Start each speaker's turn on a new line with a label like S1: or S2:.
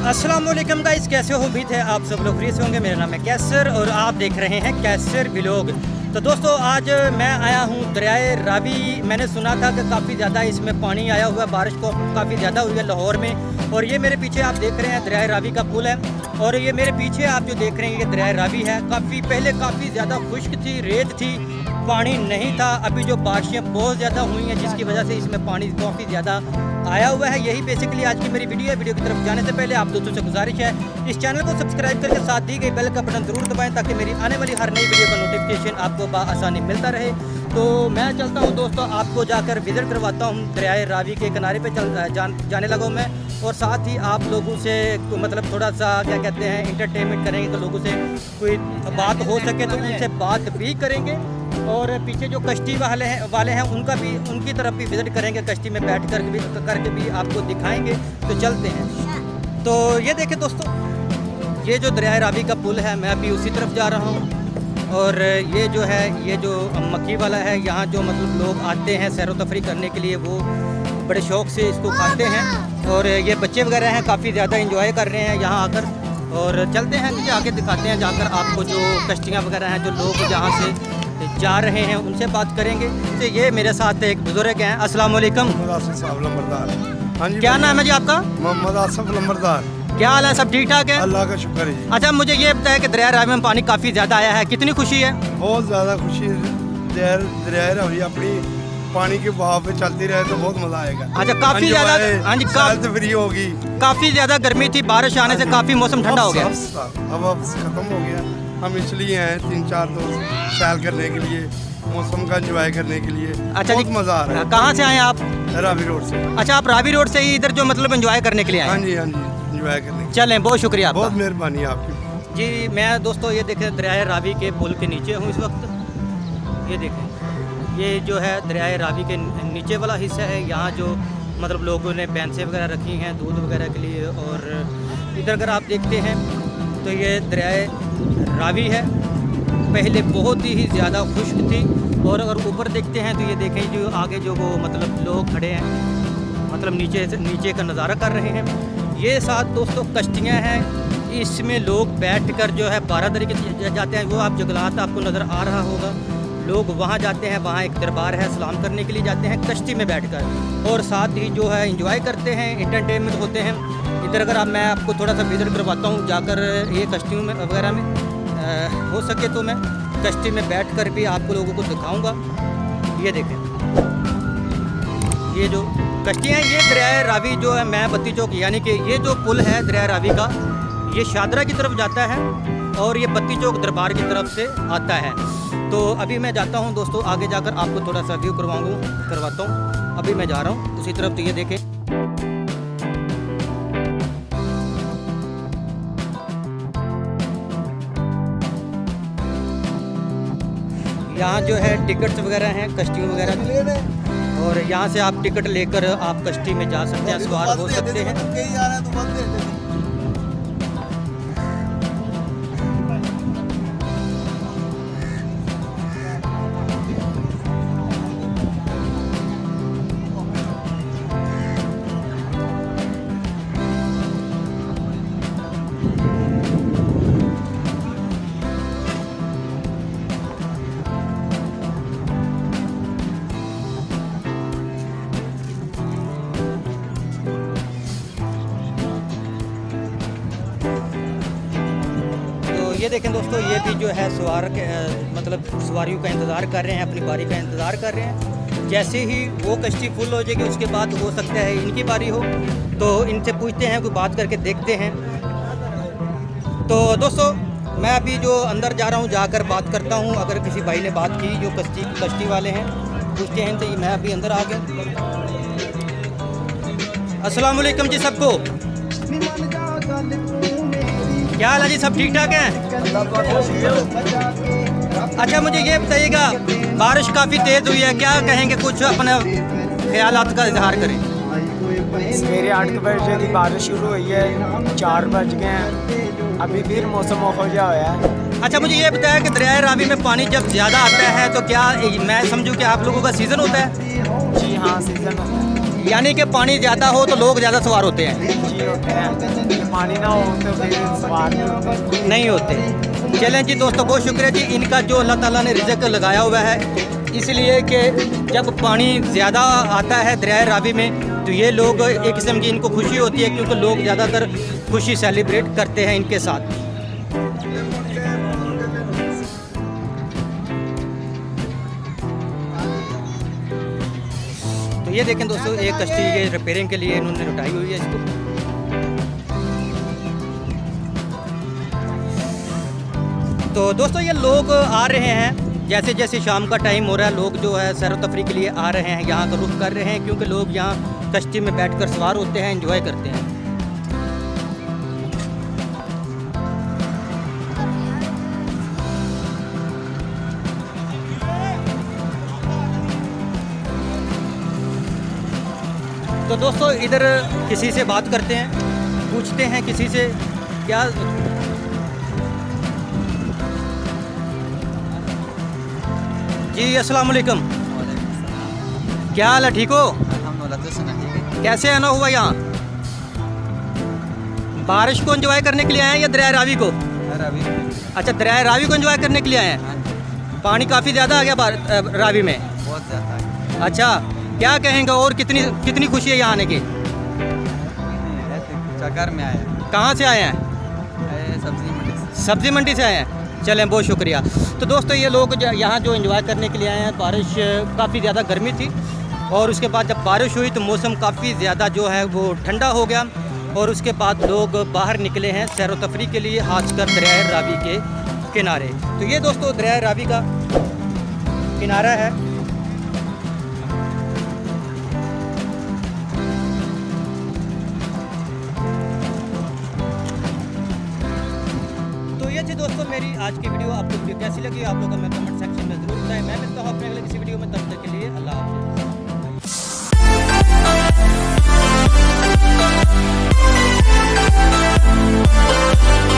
S1: अस्सलाम वालेकुम गाइस, कैसे हो? उम्मीद है आप सब लोग फ्री से होंगे। मेरा नाम है कैसर और आप देख रहे हैं कैसर व्लॉग। तो दोस्तों, आज मैं आया हूँ दरियाए रावी। मैंने सुना था कि काफ़ी ज़्यादा इसमें पानी आया हुआ है, बारिश को काफ़ी ज़्यादा हुई है लाहौर में। और ये मेरे पीछे आप देख रहे हैं दरियाए रावी का पुल है। और ये मेरे पीछे आप जो देख रहे हैं ये दरियाए रावी है। काफ़ी पहले काफ़ी ज़्यादा खुश्क थी, रेत थी, पानी नहीं था। अभी जो बारिशें बहुत ज़्यादा हुई हैं जिसकी वजह से इसमें पानी काफ़ी ज़्यादा आया हुआ है। यही बेसिकली आज की मेरी वीडियो है। वीडियो की तरफ जाने से पहले आप दोस्तों से गुजारिश है, इस चैनल को सब्सक्राइब करके साथ दी गई बेल का बटन ज़रूर दबाएं ताकि मेरी आने वाली हर नई वीडियो का नोटिफिकेशन आपको बआसानी मिलता रहे। तो मैं चलता हूं दोस्तों, आपको जाकर विज़िट करवाता हूं दरियाए रावी के किनारे पे जाने लगा हूं मैं। और साथ ही आप लोगों से मतलब थोड़ा सा क्या कहते हैं इंटरटेनमेंट करेंगे। तो लोगों से कोई बात हो सके तो उनसे बात भी करेंगे। और पीछे जो कश्ती वाले हैं उनकी तरफ भी विज़िट करेंगे। कश्ती में बैठ करके भी आपको दिखाएंगे। तो चलते हैं। तो ये देखें दोस्तों, ये जो दरियाए रावी का पुल है, मैं अभी उसी तरफ जा रहा हूँ। और ये जो है, ये जो मक्की वाला है, यहाँ जो मतलब लोग आते हैं सैर व तफरी करने के लिए, वो बड़े शौक़ से इसको खाते हैं। और ये बच्चे वगैरह हैं, काफ़ी ज़्यादा इंजॉय कर रहे हैं यहाँ आकर। और चलते हैं नीचे आके दिखाते हैं जाकर आपको जो कश्तियाँ वगैरह हैं, जो लोग जहाँ से जा रहे हैं उनसे बात करेंगे। तो ये मेरे साथ एक बुजुर्ग हैं। अस्सलाम वालेकुम।
S2: हाँ जी,
S1: क्या नाम है जी आपका?
S2: मोहम्मद आसिफ लंबरदार।
S1: क्या हाल है? सब ठीक ठाक है?
S2: अल्लाह का शुक्र है।
S1: अच्छा, मुझे ये बताया कि दरिया रावी में पानी काफ़ी ज़्यादा आया है, कितनी खुशी है?
S2: बहुत ज़्यादा खुशी है। दरिया रावी अपनी पानी के बहाव पे चलती रहे तो बहुत मज़ा आएगा।
S1: अच्छा, काफ़ी ज़्यादा, हाँ जी,
S2: फ्री होगी।
S1: काफ़ी ज़्यादा गर्मी थी, बारिश आने से काफ़ी मौसम ठंडा हो गया।
S2: अब खत्म हो गया। हम इसलिए हैं 3-4 दोस्त सैर करने के लिए, मौसम का एंजॉय करने के लिए।
S1: अच्छा,
S2: बहुत मज़ा आ रहा है।
S1: कहाँ से आए आप?
S2: रावी रोड से।
S1: अच्छा, आप रावी रोड से ही इधर जो मतलब एंजॉय करने के लिए आए?
S2: हाँ जी, हाँ जी, एंजॉय करने।
S1: चलें, बहुत शुक्रिया आपका।
S2: बहुत मेहरबानी आपकी
S1: जी। मैं दोस्तों ये देखें दरियाए रावी के पुल के नीचे हूँ इस वक्त। ये देखें, ये जो है दरियाए रावी के नीचे वाला हिस्सा है। यहाँ जो मतलब लोगों ने भैंसें वगैरह रखी हैं दूध वगैरह के लिए। और इधर अगर आप देखते हैं तो ये दरियाए रावी है। पहले बहुत ही ज़्यादा खुश्क थी। और अगर ऊपर देखते हैं तो ये देखें जो आगे जो वो मतलब लोग खड़े हैं, मतलब नीचे का नज़ारा कर रहे हैं। ये साथ दोस्तों कश्तियाँ हैं, इसमें लोग बैठकर जो है बारादरी के जाते हैं। वो आप जंगलात आपको नज़र आ रहा होगा, लोग वहाँ जाते हैं। वहाँ एक दरबार है, सलाम करने के लिए जाते हैं कश्ती में बैठकर। और साथ ही जो है इंजॉय करते हैं, इंटरटेनमेंट होते हैं। इधर अगर मैं आपको थोड़ा सा विज़िट करवाता हूँ जाकर ये कश्तियों में वगैरह में, हो सके तो मैं कश्ती में बैठकर भी आपको लोगों को दिखाऊंगा। ये देखें, ये जो कश्तियाँ हैं, ये दरियाए रावी जो है मैं बत्ती चौक, यानी कि ये जो पुल है दरियाए रावी का, ये शादरा की तरफ जाता है और ये बत्ती चौक दरबार की तरफ से आता है। तो अभी मैं जाता हूँ दोस्तों, आगे जाकर आपको थोड़ा सा व्यू करवाता हूँ। अभी मैं जा रहा हूँ उसी तरफ। तो ये देखें, यहाँ जो है टिकट्स वगैरह हैं कश्तियों वगैरह की। और यहाँ से आप टिकट लेकर आप कश्ती में जा सकते हैं, सवार हो सकते हैं। ये देखें दोस्तों, ये भी जो है मतलब सवारियों का इंतज़ार कर रहे हैं, अपनी बारी का इंतज़ार कर रहे हैं। जैसे ही वो कश्ती फुल हो जाएगी उसके बाद हो सकता है इनकी बारी हो। तो इनसे पूछते हैं, कोई बात करके देखते हैं। तो दोस्तों, मैं अभी जो अंदर जा रहा हूँ, जाकर बात करता हूँ। अगर किसी भाई ने बात की जो कश्ती वाले हैं, पूछते हैं। तो मैं अभी अंदर आ गया। अस्सलाम वालेकुम जी सबको। क्या हाल है जी? सब ठीक ठाक हैं? अच्छा, मुझे ये बताइएगा, बारिश काफ़ी तेज़ हुई है, क्या कहेंगे? कुछ अपने ख्यालात का इजहार करें।
S3: सवेरे 8 बजे की बारिश शुरू हुई है, 4 बज गए हैं, अभी फिर मौसम हो गया है।
S1: अच्छा, मुझे ये बताया कि दरियाए रावी में पानी जब ज़्यादा आता है तो क्या मैं समझूं कि आप लोगों का सीज़न होता है?
S3: जी हाँ, सीज़न होता है।
S1: यानी कि पानी ज़्यादा हो तो लोग ज़्यादा सवार होते हैं?
S3: जी होते हैं, पानी ना हो तो फिर सवार
S1: नहीं होते। चलें जी दोस्तों, बहुत शुक्रिया जी। इनका जो अल्लाह ताला ने रिज़्क लगाया हुआ है, इसलिए कि जब पानी ज़्यादा आता है दरियाए रावी में तो ये लोग एक किस्म की इनको खुशी होती है, क्योंकि लोग ज़्यादातर खुशी सेलिब्रेट करते हैं इनके साथ। तो ये देखें दोस्तों, एक कश्ती ये रिपेयरिंग के लिए इन्होंने उठाई हुई है इसको। तो दोस्तों ये लोग आ रहे हैं, जैसे जैसे शाम का टाइम हो रहा है, लोग जो है सैर व तफरी के लिए आ रहे हैं, यहाँ का रुख कर रहे हैं, क्योंकि लोग यहाँ कश्ती में बैठकर सवार होते हैं, एंजॉय करते हैं। तो दोस्तों इधर किसी से बात करते हैं, पूछते हैं किसी से क्या। जी अस्सलाम वालेकुम, क्या हाल है, ठीक हो? कैसे आना हुआ यहाँ? बारिश को एंजॉय करने के लिए आए हैं या दरिया रावी को? अच्छा, दरिया रावी को एंजॉय करने के लिए आए हैं। पानी काफ़ी ज़्यादा आ गया रावी में?
S4: बहुत ज़्यादा।
S1: अच्छा, क्या कहेंगे और कितनी कितनी खुशी है यहाँ आने की?
S4: घर में आया।
S1: कहाँ से आए हैं?
S4: सब्जी मंडी से।
S1: सब्जी मंडी से आए हैं। चलें, बहुत शुक्रिया। तो दोस्तों ये लोग यहाँ जो एंजॉय करने के लिए आए हैं, बारिश काफ़ी ज़्यादा गर्मी थी और उसके बाद जब बारिश हुई तो मौसम काफ़ी ज़्यादा जो है वो ठंडा हो गया और उसके बाद लोग बाहर निकले हैं सैर व तफरी के लिए, खासकर दरिया रावी के किनारे। तो ये दोस्तों दरिया रावी का किनारा है। तो ये थी दोस्तों मेरी आज की वीडियो। आपको वीडियो कैसी लगी आप लोग हमें कमेंट सेक्शन में ज़रूर बताएं। मैं मिलता हूँ अपने अगले किसी वीडियो में, तब तक के लिए अल्लाह हाफ़िज़।